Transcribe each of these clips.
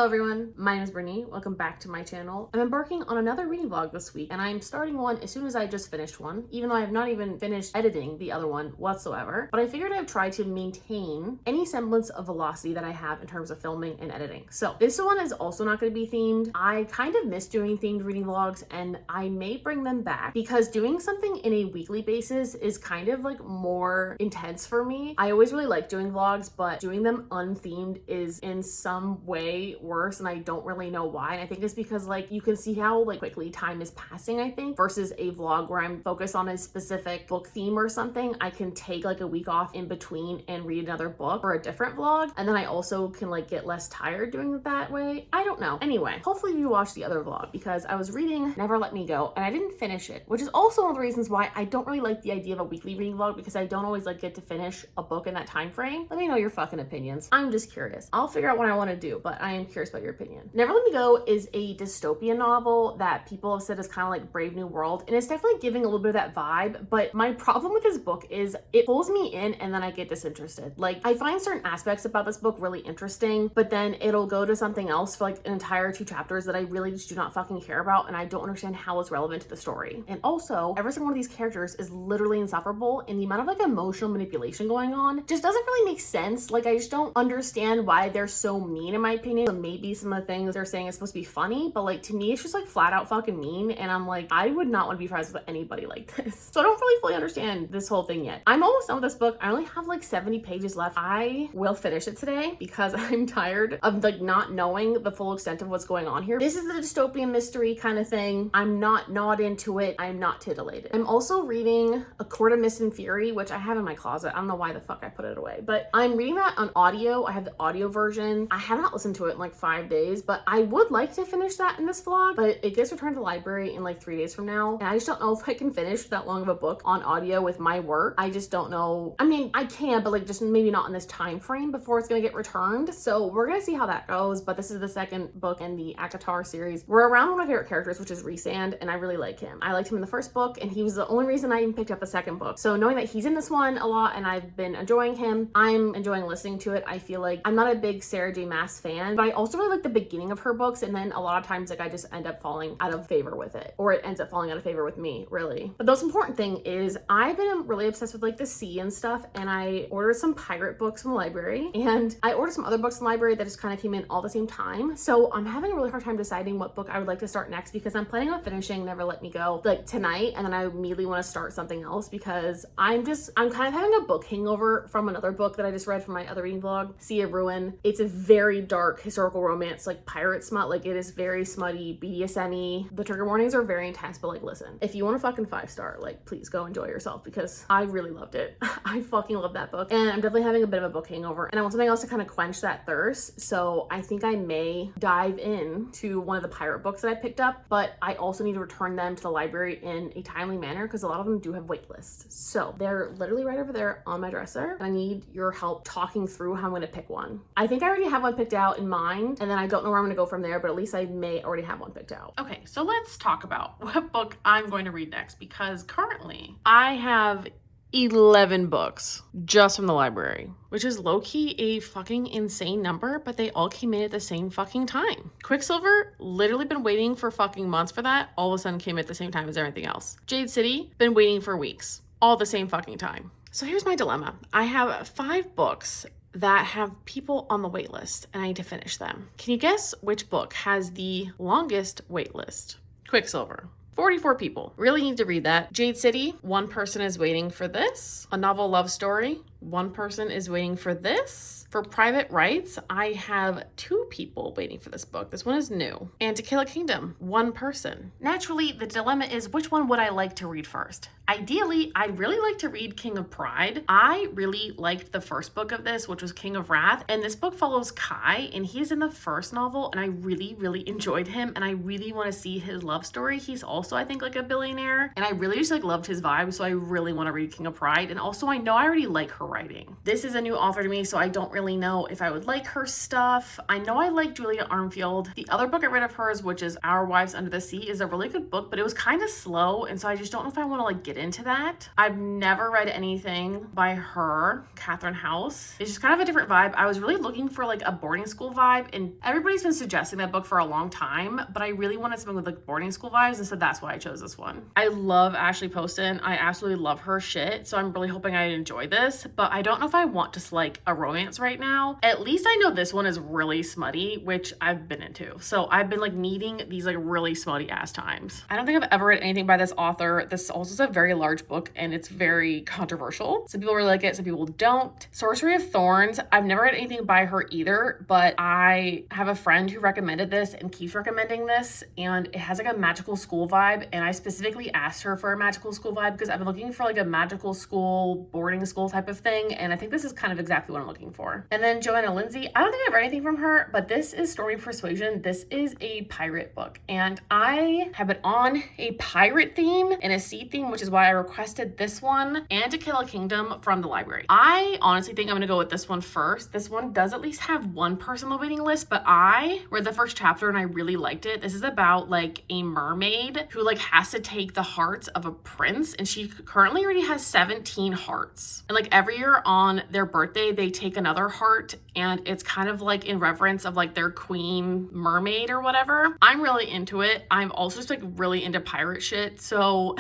Hello everyone, my name is Brittany. Welcome back to my channel. I'm embarking on another reading vlog this week, and I'm starting one as soon as I just finished one, even though I have not even finished editing the other one whatsoever. But I figured I'd try to maintain any semblance of velocity that I have in terms of filming and editing. So this one is also not going to be themed. I kind of miss doing themed reading vlogs, and I may bring them back because doing something in a weekly basis is kind of like more intense for me. I always really like doing vlogs, but doing them unthemed is in some way worse, and I don't really know why. And I think it's because like you can see how like quickly time is passing, I think, versus a vlog where I'm focused on a specific book theme or something. I can take like a week off in between and read another book or a different vlog, and then I also can like get less tired doing it that way. I don't know. Anyway, hopefully you watched the other vlog because I was reading Never Let Me Go and I didn't finish it, which is also one of the reasons why I don't really like the idea of a weekly reading vlog, because I don't always like get to finish a book in that time frame. Let me know your fucking opinions. I'm just curious. I'll figure out what I want to do, but I am curious about your opinion. Never Let Me Go is a dystopian novel that people have said is kind of like Brave New World, and it's definitely giving a little bit of that vibe. But my problem with this book is it pulls me in and then I get disinterested. Like, I find certain aspects about this book really interesting, but then it'll go to something else for like an entire 2 chapters that I really just do not fucking care about, and I don't understand how it's relevant to the story. And also, every single one of these characters is literally insufferable, and the amount of like emotional manipulation going on just doesn't really make sense. Like, I just don't understand why they're so mean, in my opinion. So maybe some of the things they're saying is supposed to be funny, but like to me it's just like flat out fucking mean, and I'm like, I would not want to be friends with anybody like this. So I don't really fully understand this whole thing yet. I'm almost done with this book. I only have like 70 pages left. I will finish it today because I'm tired of like not knowing the full extent of what's going on here. This is the dystopian mystery kind of thing. I'm not into it. I'm not titillated. I'm also reading A Court of Mist and Fury, which I have in my closet. I don't know why the fuck I put it away, but I'm reading that on audio. I have the audio version. I have not listened to it in like 5 days, but I would like to finish that in this vlog, but it gets returned to the library in like 3 days from now, and I just don't know if I can finish that long of a book on audio with my work. I just don't know. I mean, I can, but like just maybe not in this time frame before it's gonna get returned. So we're gonna see how that goes. But this is the second book in the Akatar series. We're around one of my favorite characters, which is Rhysand, and I really like him. I liked him in the first book, and he was the only reason I even picked up the second book. So knowing that he's in this one a lot and I've been enjoying him, I'm enjoying listening to it. I feel like I'm not a big Sarah J Maas fan, but I also really like the beginning of her books, and then a lot of times like I just end up falling out of favor with it, or it ends up falling out of favor with me, really. But the most important thing is I've been really obsessed with like the sea and stuff, and I ordered some pirate books from the library, and I ordered some other books from the library that just kind of came in all at the same time. So I'm having a really hard time deciding what book I would like to start next, because I'm planning on finishing Never Let Me Go like tonight, and then I immediately want to start something else because I'm kind of having a book hangover from another book that I just read from my other reading vlog, Sea of Ruin. It's a very dark historical romance, like pirate smut. Like, it is very smutty, BDSM-y. The trigger warnings are very intense, but like, listen, if you want a fucking 5-star, like, please go enjoy yourself, because I really loved it. I fucking love that book, and I'm definitely having a bit of a book hangover, and I want something else to kind of quench that thirst. So I think I may dive in to one of the pirate books that I picked up, but I also need to return them to the library in a timely manner because a lot of them do have wait lists. So they're literally right over there on my dresser, and I need your help talking through how I'm going to pick one. I think I already have one picked out in mind, and then I don't know where I'm going to go from there, but at least I may already have one picked out. Okay, so let's talk about what book I'm going to read next, because currently I have 11 books just from the library, which is low-key a fucking insane number, but they all came in at the same fucking time. Quicksilver, literally been waiting for fucking months for that, all of a sudden came at the same time as everything else. Jade City, been waiting for weeks, all the same fucking time. So here's my dilemma. I have 5 books that have people on the wait list, and I need to finish them. Can you guess which book has the longest wait list? Quicksilver. 44 people. Really need to read that. Jade City, 1 person is waiting for this. A Novel Love Story, 1 person is waiting for this. For Private Rights, I have 2 people waiting for this book. This one is new. And To Kill a Kingdom, 1 person. Naturally, the dilemma is which one would I like to read first? Ideally, I'd really like to read King of Pride. I really liked the first book of this, which was King of Wrath, and this book follows Kai, and he's in the first novel, and I really, really enjoyed him, and I really want to see his love story. He's also, I think, like a billionaire, and I really just like loved his vibe, so I really want to read King of Pride, and also I know I already like her writing. This is a new author to me, so I don't really really know if I would like her stuff. I know I like Julia Armfield. The other book I read of hers, which is Our Wives Under the Sea, is a really good book, but it was kind of slow, and so I just don't know if I want to like get into that. I've never read anything by her, Catherine House. It's just kind of a different vibe. I was really looking for like a boarding school vibe, and everybody's been suggesting that book for a long time, but I really wanted something with like boarding school vibes, and so that's why I chose this one. I love Ashley Poston. I absolutely love her shit, so I'm really hoping I enjoy this, but I don't know if I want just like a romance right now. At least I know this one is really smutty, which I've been into. So I've been like needing these like really smutty ass times. I don't think I've ever read anything by this author. This also is a very large book and it's very controversial. Some people really like it, some people don't. Sorcery of Thorns. I've never read anything by her either, but I have a friend who recommended this and keeps recommending this, and it has like a magical school vibe, and I specifically asked her for a magical school vibe because I've been looking for like a magical school, boarding school type of thing, and I think this is kind of exactly what I'm looking for. And then Joanna Lindsay, I don't think I've read anything from her, but this is Stormy Persuasion. This is a pirate book, and I have been on a pirate theme and a sea theme, which is why I requested this one and To Kill a Kingdom from the library. I honestly think I'm gonna go with this one first. This one does at least have one person on the waiting list, but I read the first chapter and I really liked it. This is about like a mermaid who like has to take the hearts of a prince, and she currently already has 17 hearts. And like every year on their birthday, they take another heart, and it's kind of like in reverence of like their queen mermaid or whatever. I'm really into it. I'm also just like really into pirate shit, so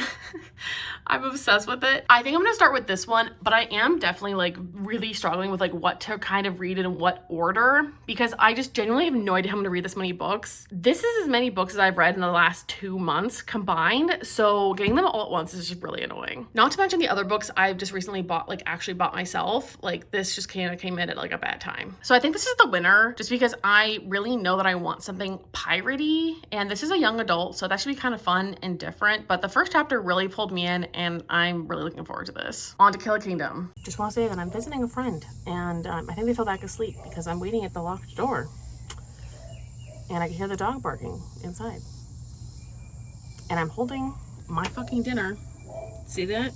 I'm obsessed with it. I think I'm gonna start with this one, but I am definitely like really struggling with like what to kind of read in what order, because I just genuinely have no idea how I'm gonna read this many books. This is as many books as I've read in the last 2 months combined, so getting them all at once is just really annoying. Not to mention the other books I've just recently bought, like actually bought myself. Like this just kind of came in at like a bad time. So I think this is the winner just because I really know that I want something piratey, and this is a young adult, so that should be kind of fun and different. But the first chapter really pulled me in, and I'm really looking forward to this. On To Kill a Kingdom. Just want to say that I'm visiting a friend, and I think they fell back asleep because I'm waiting at the locked door, and I can hear the dog barking inside. And I'm holding my fucking dinner. See that?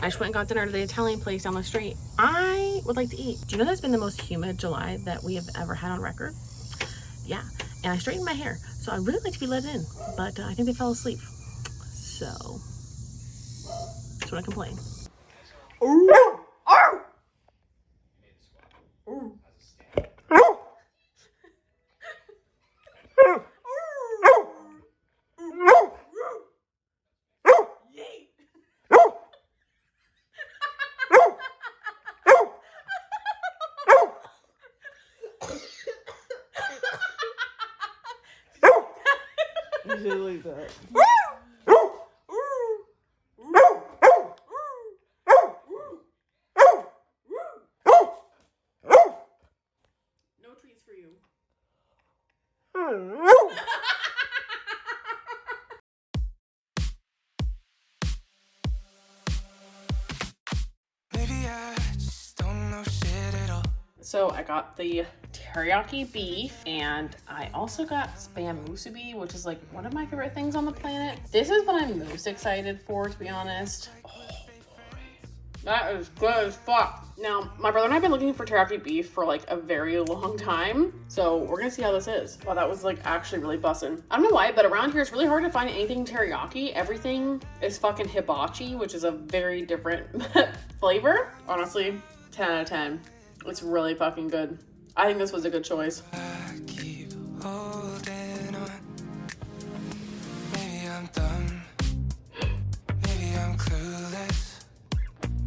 I just went and got dinner at the Italian place down the street. I would like to eat. Do you know that's been the most humid July that we have ever had on record? Yeah. And I straightened my hair, so I'd really like to be let in, but I think they fell asleep. So, just want to complain. Ooh. Like that. No treats for you. Maybe I just don't know shit at all. So I got the teriyaki beef, and I also got spam musubi, which is like one of my favorite things on the planet. This is what I'm most excited for, to be honest. Oh boy, that is good as fuck. Now, my brother and I have been looking for teriyaki beef for like a very long time, so we're gonna see how this is. Wow, that was like actually really bussin'. I don't know why, but around here it's really hard to find anything teriyaki. Everything is fucking hibachi, which is a very different flavor. Honestly, 10 out of 10. It's really fucking good. I think this was a good choice. I keep holding on. Maybe I'm dumb. Maybe I'm clueless.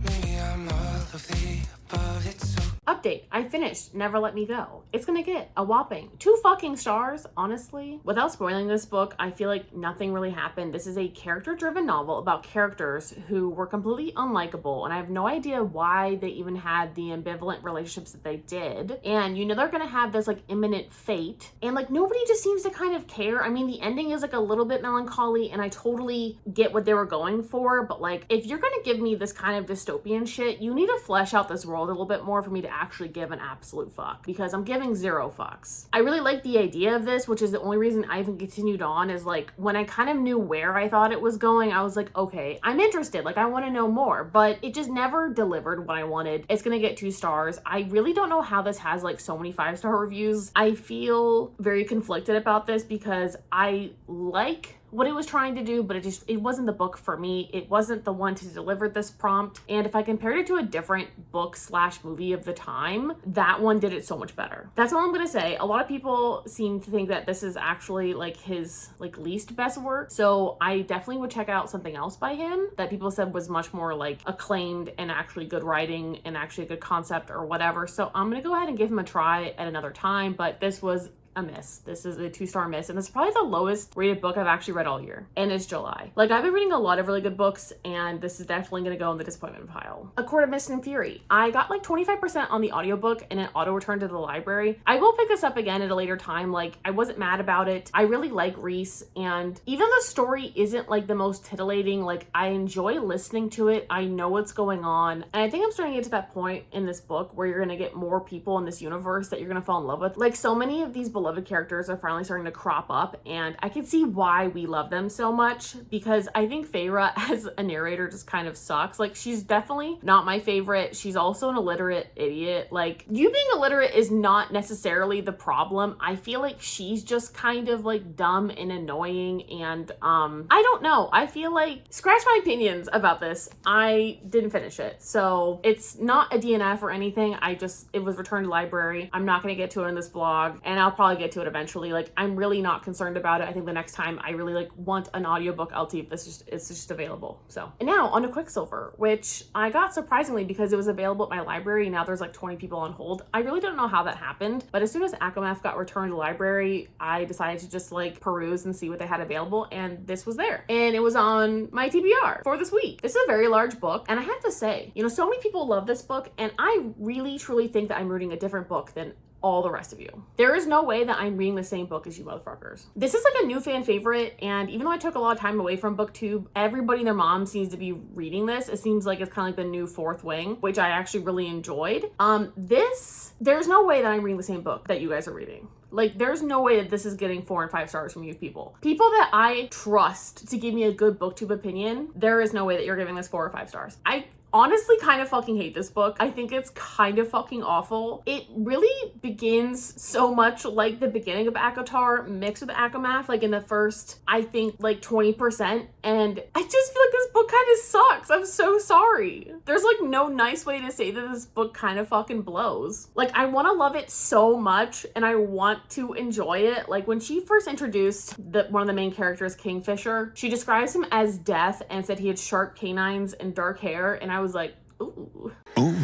Maybe I'm all of the above. It's so update. I finished Never Let Me Go. It's gonna get a whopping 2 fucking stars, honestly. Without spoiling this book, I feel like nothing really happened. This is a character-driven novel about characters who were completely unlikable, and I have no idea why they even had the ambivalent relationships that they did. And you know they're gonna have this like imminent fate, and like nobody just seems to kind of care. I mean, the ending is like a little bit melancholy, and I totally get what they were going for, but like if you're gonna give me this kind of dystopian shit, you need to flesh out this world a little bit more for me to actually give give an absolute fuck, because I'm giving 0 fucks. I really like the idea of this, which is the only reason I even continued on, is like when I kind of knew where I thought it was going, I was like, okay, I'm interested, like I want to know more, but it just never delivered what I wanted. It's gonna get 2 stars. I really don't know how this has like so many 5-star reviews. I feel very conflicted about this because I like what it was trying to do, but it wasn't the book for me. It wasn't the one to deliver this prompt. And if I compared it to a different book / movie of the time, that one did it so much better. That's all I'm gonna say. A lot of people seem to think that this is actually like his like least best work. So I definitely would check out something else by him that people said was much more like acclaimed and actually good writing and actually a good concept or whatever. So I'm gonna go ahead and give him a try at another time, but this was a miss. This is a 2-star miss, and this is probably the lowest rated book I've actually read all year, and it's July. Like, I've been reading a lot of really good books, and this is definitely gonna go in the disappointment pile. A Court of Mist and Fury. I got like 25% on the audiobook and it auto returned to the library. I will pick this up again at a later time. Like, I wasn't mad about it. I really like Reese, and even the story isn't like the most titillating, like I enjoy listening to it. I know what's going on, and I think I'm starting to get to that point in this book where you're gonna get more people in this universe that you're gonna fall in love with. Like, so many of these beloved characters are finally starting to crop up, and I can see why we love them so much, because I think Feyre as a narrator just kind of sucks. Like, she's definitely not my favorite. She's also an illiterate idiot. Like, you being illiterate is not necessarily the problem. I feel like she's just kind of like dumb and annoying, and I don't know. I feel like, scratch my opinions about this. I didn't finish it, so it's not a DNF or anything. It was returned to library. I'm not gonna get to it in this vlog, and I'll probably get to it eventually. Like, I'm really not concerned about it. I think the next time I really like want an audiobook, I'll see if it's just available. So, and now on to Quicksilver, which I got surprisingly because it was available at my library. Now there's like 20 people on hold. I really don't know how that happened, but as soon as ACOMAF got returned to the library, I decided to just like peruse and see what they had available, and this was there, and it was on my TBR for this week. This is a very large book, and I have to say, you know, so many people love this book, and I really truly think that I'm reading a different book than all the rest of you. There is no way that I'm reading the same book as you motherfuckers. This is like a new fan favorite, and even though I took a lot of time away from BookTube, everybody and their mom seems to be reading this. It seems like it's kind of like the new fourth wing, which I actually really enjoyed. There's no way that I'm reading the same book that you guys are reading. Like, there's no way that this is getting 4 and 5 stars from you people. People that I trust to give me a good BookTube opinion, there is no way that you're giving this 4 or 5 stars. I honestly kind of fucking hate this book. I think it's kind of fucking awful. It really begins so much like the beginning of ACOTAR mixed with ACOMAF, like in the first, I think, like 20%. And I just feel like this book kind of sucks. I'm so sorry. There's like no nice way to say that this book kind of fucking blows. Like, I want to love it so much and I want to enjoy it. Like, when she first introduced one of the main characters, Kingfisher, she describes him as death and said he had sharp canines and dark hair, and I was like, ooh. Ooh,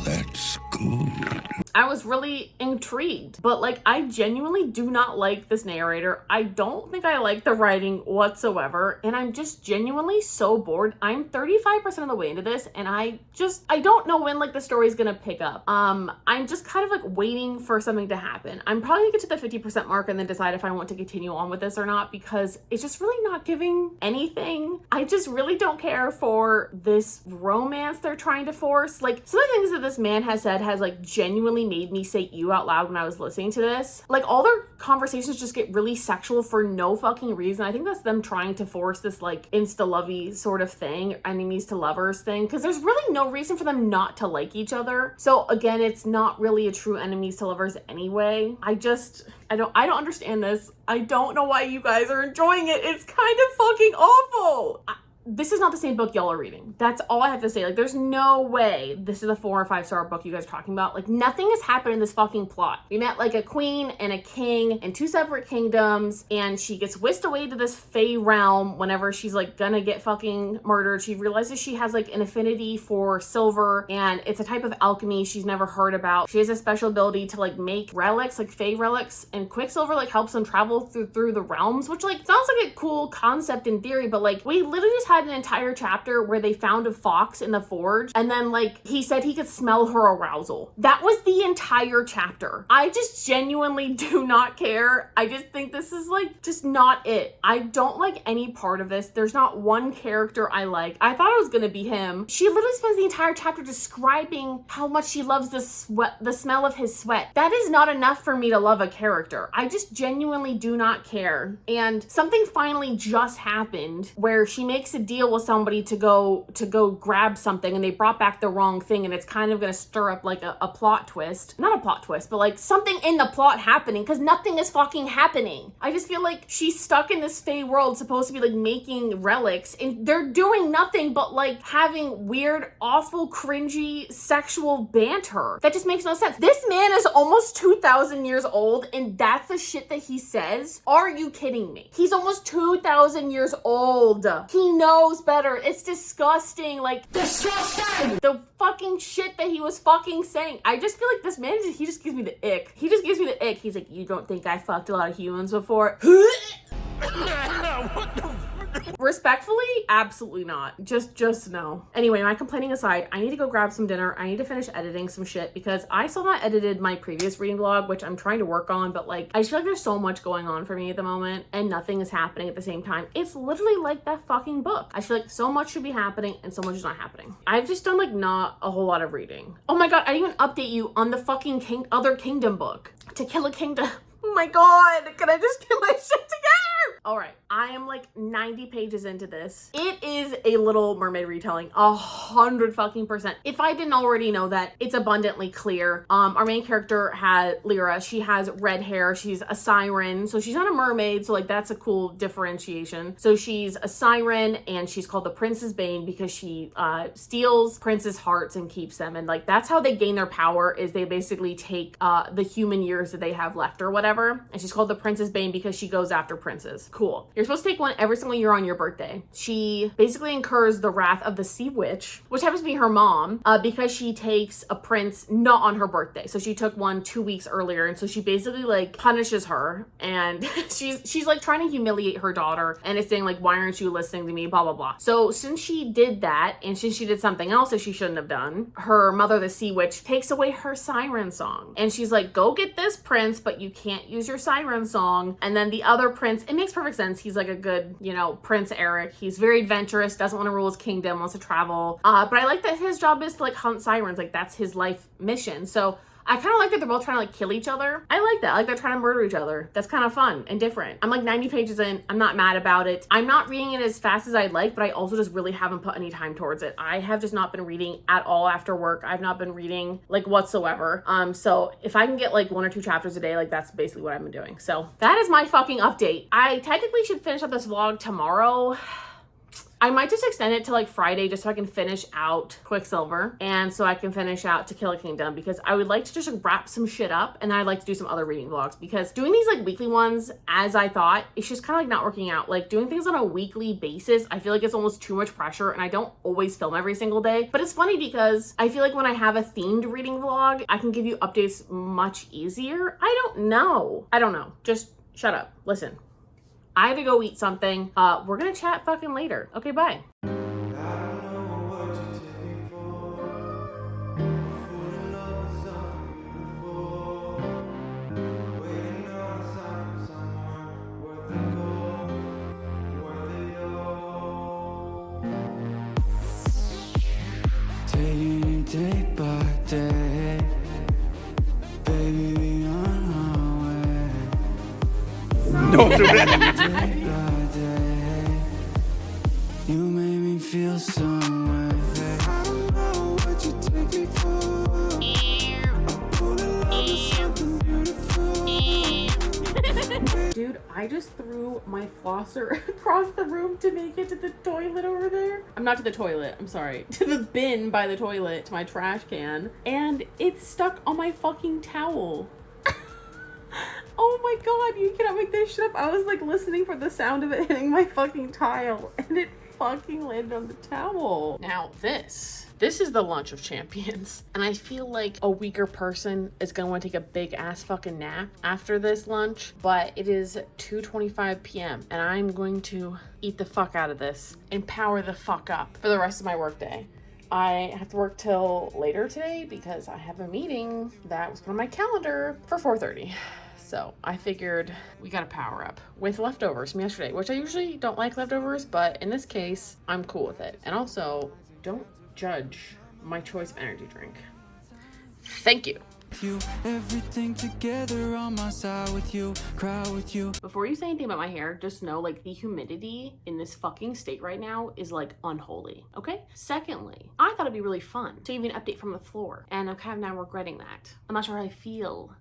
that's good. I was really intrigued, but like, I genuinely do not like this narrator. I don't think I like the writing whatsoever, and I'm just genuinely so bored. I'm 35% of the way into this, and I don't know when like the story's gonna pick up. I'm just kind of like waiting for something to happen. I'm probably gonna get to the 50% mark and then decide if I want to continue on with this or not, because it's just really not giving anything. I just really don't care for this romance they're trying to force. Like, some of the things that this man has said has like genuinely made me say ew out loud when I was listening to this. Like, all their conversations just get really sexual for no fucking reason. I think that's them trying to force this like insta-lovey sort of thing, enemies to lovers thing, because there's really no reason for them not to like each other. So again, it's not really a true enemies to lovers anyway. I don't understand this. I don't know why you guys are enjoying it. It's kind of fucking awful. This is not the same book y'all are reading. That's all I have to say. Like, there's no way this is a 4 or 5 star book you guys are talking about. Like, nothing has happened in this fucking plot. We met like a queen and a king in 2 separate kingdoms, and she gets whisked away to this Fey realm whenever she's like gonna get fucking murdered. She realizes she has like an affinity for silver, and it's a type of alchemy she's never heard about. She has a special ability to like make relics, like Fey relics, and Quicksilver like helps them travel through the realms, which like sounds like a cool concept in theory, but like, we literally just had an entire chapter where they found a fox in the forge, and then like he said he could smell her arousal. That was the entire chapter. I just genuinely do not care. I just think this is like just not it. I don't like any part of this. There's not one character I like. I thought it was gonna be him. She literally spends the entire chapter describing how much she loves the smell of his sweat. That is not enough for me to love a character. I just genuinely do not care. And something finally just happened where she makes a deal with somebody to go grab something, and they brought back the wrong thing, and it's kind of gonna stir up like a plot twist. Not a plot twist, but like something in the plot happening, because nothing is fucking happening. I just feel like she's stuck in this Fey world supposed to be like making relics, and they're doing nothing but like having weird, awful, cringy, sexual banter. That just makes no sense. This man is almost 2,000 years old, and that's the shit that he says? Are you kidding me? He's almost 2,000 years old. He knows better. It's disgusting. Like, disgusting! The fucking shit that he was fucking saying. I just feel like this man, he just gives me the ick. He just gives me the ick. He's like, you don't think I fucked a lot of humans before? Respectfully, absolutely not. Just no. Anyway, my complaining aside, I need to go grab some dinner. I need to finish editing some shit because I still not edited my previous reading vlog, which I'm trying to work on, but like, I just feel like there's so much going on for me at the moment and nothing is happening at the same time. It's literally like that fucking book. I feel like so much should be happening and so much is not happening. I've just done like not a whole lot of reading. Oh my God, I didn't even update you on the fucking other Kingdom book. To Kill a Kingdom. Oh my God, can I just get my shit together? All right, I am like 90 pages into this. It is a Little Mermaid retelling, 100%. If I didn't already know that, it's abundantly clear. Our main character Lyra, she has red hair. She's a siren, so she's not a mermaid. So like that's a cool differentiation. So she's a siren, and she's called the Princess Bane because she steals princes' hearts and keeps them. And like that's how they gain their power. Is they basically take the human years that they have left or whatever. And she's called the Princess Bane because she goes after princes. Cool. You're supposed to take one every single year on your birthday. She basically incurs the wrath of the Sea Witch, which happens to be her mom, because she takes a prince not on her birthday. So she took one 2 weeks earlier, and so she basically like punishes her, and she's like trying to humiliate her daughter, and it's saying like, why aren't you listening to me, blah blah blah. So since she did that, and since she did something else that she shouldn't have done, her mother, the Sea Witch, takes away her siren song, and she's like, go get this prince, but you can't use your siren song. And then the other prince, it makes perfect sense. He's like a good, Prince Eric. He's very adventurous, doesn't want to rule his kingdom, wants to travel. But I like that his job is to like hunt sirens. Like that's his life mission. So I kind of like that they're both trying to like kill each other. I like that. I like they're trying to murder each other. That's kind of fun and different. I'm like 90 pages in. I'm not mad about it. I'm not reading it as fast as I'd like, but I also just really haven't put any time towards it. I have just not been reading at all after work. I've not been reading like whatsoever. So if I can get like 1 or 2 chapters a day, like that's basically what I've been doing. So that is my fucking update. I technically should finish up this vlog tomorrow. I might just extend it to like Friday just so I can finish out Quicksilver and so I can finish out To Kill a Kingdom, because I would like to just wrap some shit up, and then I'd like to do some other reading vlogs, because doing these like weekly ones as I thought, it's just kind of like not working out. Like doing things on a weekly basis, I feel like it's almost too much pressure, and I don't always film every single day. But it's funny because I feel like when I have a themed reading vlog, I can give you updates much easier. I don't know. Just shut up. Listen. I have to go eat something. We're gonna chat fucking later. Okay, bye. Taking it day by day, baby, we on our way. Don't do that. Day by day, you made me feel some way. I don't know what you take me for. I'm falling in love with something beautiful. Dude, I just threw my flosser across the room to make it to the toilet over there. I'm not to the toilet, I'm sorry. To the bin by the toilet, to my trash can. And it's stuck on my fucking towel. Oh my God, you cannot make this shit up. I was like listening for the sound of it hitting my fucking tile, and it fucking landed on the towel. Now this is the lunch of champions. And I feel like a weaker person is gonna want to take a big ass fucking nap after this lunch, but it is 2:25 p.m. and I'm going to eat the fuck out of this and power the fuck up for the rest of my workday. I have to work till later today because I have a meeting that was put on my calendar for 4:30. So I figured we gotta power up with leftovers from yesterday, which I usually don't like leftovers, but in this case, I'm cool with it. And also, don't judge my choice of energy drink. Thank you. You, everything together on my side with you, cry with you. Before you say anything about my hair, just know like the humidity in this fucking state right now is like unholy, okay? Secondly, I thought it'd be really fun to give you an update from the floor, and I'm kind of now regretting that. I'm not sure how I feel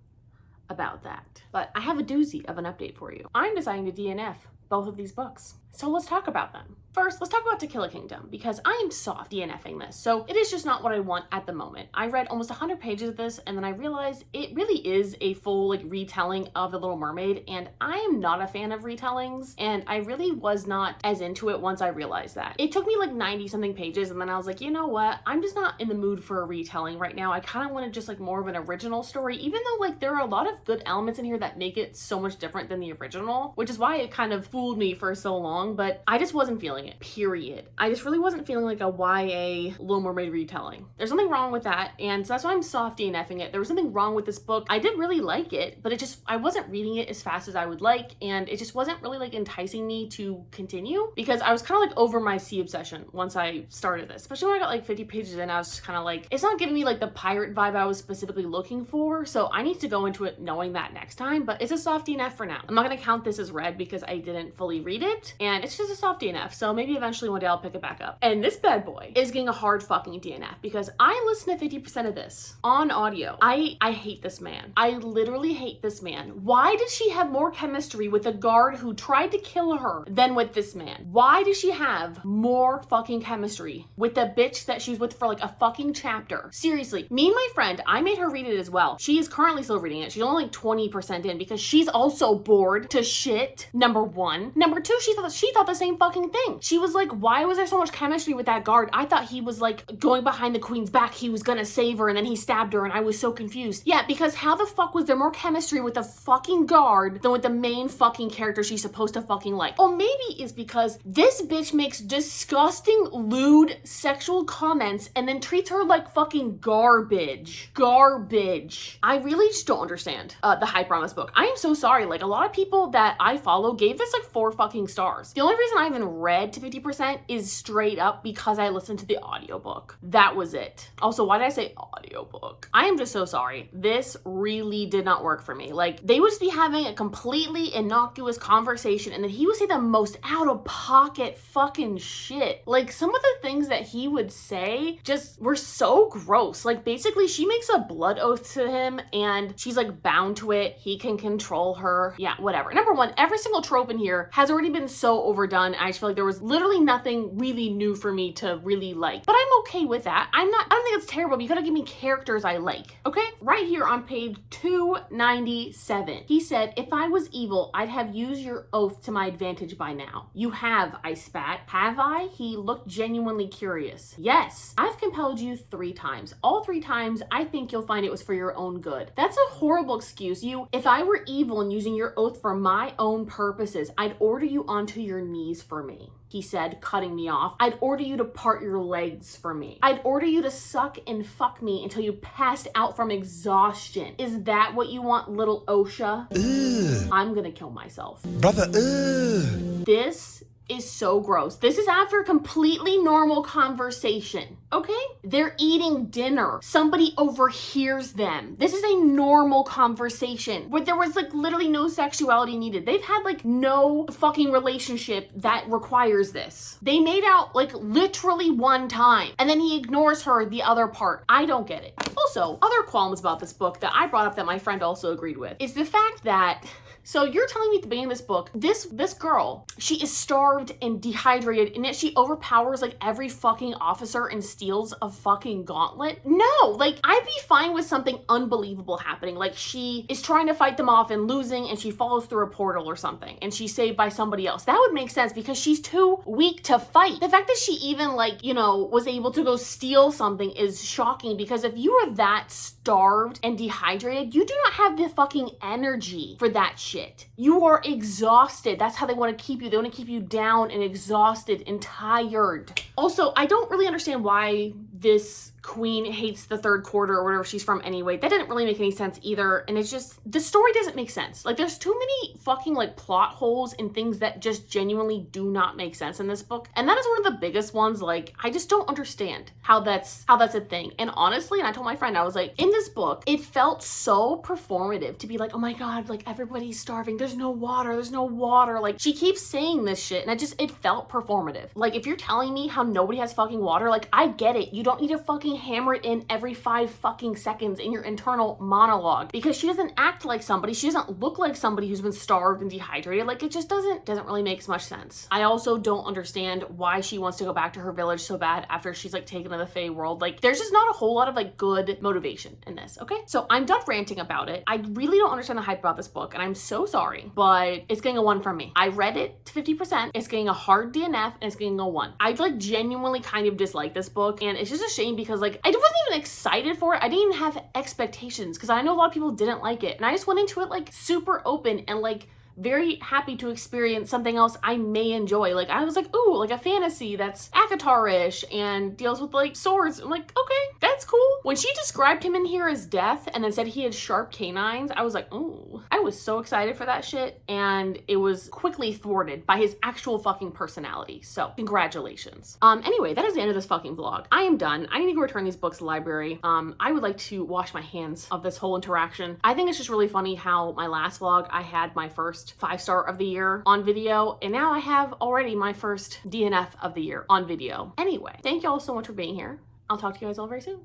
about that, but I have a doozy of an update for you. I'm deciding to DNF both of these books. So let's talk about them. First, let's talk about To Kill a Kingdom, because I am soft DNFing this. So it is just not what I want at the moment. I read almost 100 pages of this, and then I realized it really is a full like retelling of The Little Mermaid, and I am not a fan of retellings, and I really was not as into it once I realized that. It took me like 90 something pages, and then I was like, you know what? I'm just not in the mood for a retelling right now. I kind of wanted just like more of an original story, even though like there are a lot of good elements in here that make it so much different than the original, which is why it kind of fooled me for so long, but I just wasn't feeling it, period. I just really wasn't feeling like a YA Little Mermaid retelling. There's something wrong with that, and so that's why I'm soft DNFing it. There was something wrong with this book. I did really like it, but I wasn't reading it as fast as I would like, and it just wasn't really like enticing me to continue, because I was kind of like over my sea obsession once I started this, especially when I got like 50 pages in. I was just kind of like, it's not giving me like the pirate vibe I was specifically looking for, so I need to go into it knowing that next time, but it's a soft DNF for now. I'm not gonna count this as read because I didn't fully read it, and it's just a soft DNF, so maybe eventually one day I'll pick it back up. And this bad boy is getting a hard fucking DNF because I listened to 50% of this on audio. I hate this man. I literally hate this man. Why did she have more chemistry with the guard who tried to kill her than with this man? Why did she have more fucking chemistry with the bitch that she was with for like a fucking chapter? Seriously, me and my friend, I made her read it as well. She is currently still reading it. She's only like 20% in because she's also bored to shit, number one. Number two, she thought the same fucking thing. She was like, why was there so much chemistry with that guard? I thought he was like going behind the queen's back. He was gonna save her and then he stabbed her and I was so confused. Yeah, because how the fuck was there more chemistry with the fucking guard than with the main fucking character she's supposed to fucking like? Oh, maybe it's because this bitch makes disgusting, lewd, sexual comments and then treats her like fucking garbage. Garbage. I really just don't understand the hype around this book. I am so sorry. Like, a lot of people that I follow gave this like 4 fucking stars. The only reason I even read to 50% is straight up because I listened to the audiobook. That was it. Also, why did I say audiobook? I am just so sorry. This really did not work for me. Like, they would just be having a completely innocuous conversation and then he would say the most out of pocket fucking shit. Like, some of the things that he would say just were so gross. Like, basically she makes a blood oath to him and she's like bound to it. He can control her. Yeah, whatever. Number one, every single trope in here has already been so overdone. I just feel like there was literally nothing really new for me to really like, but I'm okay with that. I don't think it's terrible, but you gotta give me characters I like, okay? Right here on page 297, he said, if I was evil, I'd have used your oath to my advantage by now. You have, I spat. Have I? He looked genuinely curious. Yes, I've compelled you 3 times. All 3 times, I think you'll find it was for your own good. That's a horrible excuse. If I were evil and using your oath for my own purposes, I'd order you onto your knees for me. He said, cutting me off. I'd order you to part your legs for me. I'd order you to suck and fuck me until you passed out from exhaustion. Is that what you want, little Osha? Ugh. I'm gonna kill myself. Brother, ugh. This is so gross. This is after a completely normal conversation, okay? They're eating dinner. Somebody overhears them. This is a normal conversation where there was like literally no sexuality needed. They've had like no fucking relationship that requires this. They made out like literally 1 time and then he ignores her the other part. I don't get it. Also, other qualms about this book that I brought up that my friend also agreed with is the fact that, so you're telling me at the beginning of this book, this girl, she is starved starved and dehydrated, and yet she overpowers like every fucking officer and steals a fucking gauntlet? No, like I'd be fine with something unbelievable happening. Like she is trying to fight them off and losing, and she follows through a portal or something, and she's saved by somebody else. That would make sense because she's too weak to fight. The fact that she even like, you know, was able to go steal something is shocking, because if you are that starved and dehydrated, you do not have the fucking energy for that shit. You are exhausted. That's how they want to keep you. They want to keep you down and exhausted and tired. Also, I don't really understand why this queen hates the third quarter or whatever she's from anyway. That didn't really make any sense either. And it's just, the story doesn't make sense. Like there's too many fucking like plot holes and things that just genuinely do not make sense in this book. And that is one of the biggest ones. Like, I just don't understand how that's a thing. And honestly, and I told my friend, I was like, in this book, it felt so performative to be like, oh my God, like everybody's starving. There's no water. There's no water. Like she keeps saying this shit. And it felt performative. Like if you're telling me how nobody has fucking water, like I get it. You don't need to fucking hammer it in every 5 fucking seconds in your internal monologue, because she doesn't act like somebody. She doesn't look like somebody who's been starved and dehydrated. Like it just doesn't really make much sense. I also don't understand why she wants to go back to her village so bad after she's like taken to the Fae world. Like there's just not a whole lot of like good motivation in this. Okay, so I'm done ranting about it. I really don't understand the hype about this book, and I'm so sorry, but it's getting a 1 from me. I read it to 50%. It's getting a hard DNF, and it's getting a 1. I like genuinely kind of dislike this book, and it's just a shame because like I wasn't even excited for it. I didn't even have expectations because I know a lot of people didn't like it, and I just went into it like super open and like very happy to experience something else I may enjoy. Like I was like, ooh, like a fantasy that's Akatar-ish and deals with like swords. I'm like, okay, that's cool. When she described him in here as Death and then said he had sharp canines, I was like, ooh. I was so excited for that shit, and it was quickly thwarted by his actual fucking personality. So congratulations. Anyway, that is the end of this fucking vlog. I am done. I need to go return these books to the library. I would like to wash my hands of this whole interaction. I think it's just really funny how my last vlog, I had my first 5-star of the year on video, and now I have already my first DNF of the year on video. Anyway, thank you all so much for being here. I'll talk to you guys all very soon.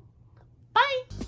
Bye!